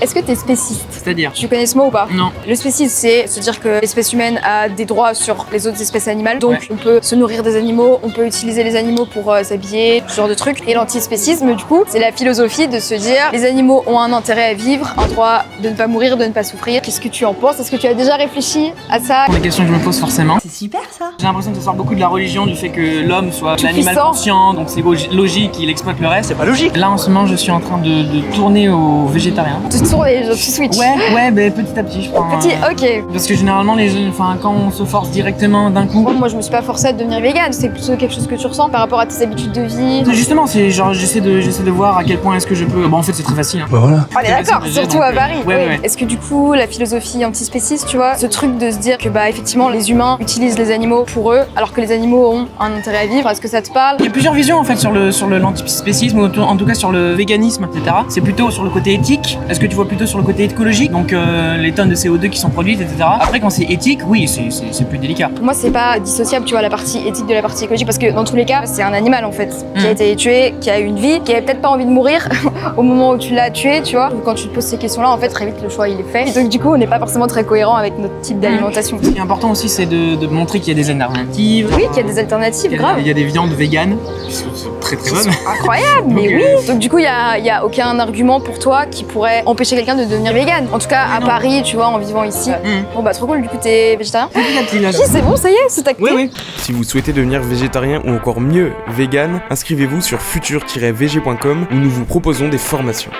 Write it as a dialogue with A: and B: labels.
A: Est-ce que t'es spéciste?
B: C'est-à-dire?
A: Tu connais ce mot ou pas?
B: Non.
A: Le spécisme, c'est se dire que l'espèce humaine a des droits sur les autres espèces animales. Donc, on peut se nourrir des animaux, on peut utiliser les animaux pour s'habiller, ce genre de trucs. Et l'antispécisme, du coup, c'est la philosophie de se dire les animaux ont un intérêt à vivre, un droit de ne pas mourir, de ne pas souffrir. Qu'est-ce que tu en penses? Est-ce que tu as déjà réfléchi à ça?
B: Pour les questions que je me pose forcément.
C: C'est super ça.
B: J'ai l'impression que ça sort beaucoup de la religion, du fait que l'homme soit
A: Tout
B: l'animal
A: puissant.
B: conscient, donc c'est logique, il exploite le reste.
C: C'est pas logique.
B: Là en ce moment je suis en train de tourner au végétarien.
A: Tu tournes et tu switches.
B: Ouais, mais petit à petit je prends.
A: Petit, ok.
B: Parce que généralement les jeunes, quand on se force directement d'un coup.
A: Moi, je me suis pas forcée à devenir végane. C'est plutôt quelque chose que tu ressens par rapport à tes habitudes de vie.
B: Justement, c'est genre j'essaie de voir à quel point est-ce que je peux. Bon en fait c'est très facile. Hein.
C: Bah voilà.
A: On est d'accord, surtout à Paris.
B: Ouais.
A: Est-ce que du coup, la philosophie antispéciste, tu vois, ce truc de se dire que bah effectivement les humains utilisent les animaux pour eux, alors que les animaux ont un intérêt à vivre, est-ce que ça te parle?
B: Il y a plusieurs visions en fait sur l'antispécisme, ou en tout cas sur le véganisme, etc. C'est plutôt sur le côté éthique. Est-ce que tu vois plutôt sur le côté écologique, donc les tonnes de CO2 qui sont produites, etc. Après quand c'est éthique, oui, c'est plus délicat.
A: Pour moi, c'est pas dissociable, tu vois, la partie éthique de la partie écologique, parce que dans tous les cas, c'est un animal en fait, qui a été tué, qui a eu une vie, qui avait peut-être pas envie de mourir au moment où tu l'as tué, tu vois. Quand tu te poses ces questions-là, en fait, très vite le choix il est fait. Et donc du coup, on n'est pas forcément très cohérent avec notre type d'alimentation.
B: Ce qui est important aussi, c'est de montrer qu'il y a des alternatives.
A: Oui, qu'il y a des alternatives, grave.
B: Il y a des viandes véganes qui sont très très bonnes.
A: Incroyable, mais oui. Donc du coup, il y a aucun argument pour toi qui pourrait empêcher quelqu'un de devenir végane. En tout cas, à Paris, tu vois, en vivant ici. Bon bah trop cool. Du coup, t'es végétarien?
B: Oui,
A: C'est bon, ça y est, c'est acté.
B: Oui.
D: Si vous souhaitez devenir végétarien ou encore mieux vegan, inscrivez-vous sur futur-vg.com où nous vous proposons des formations.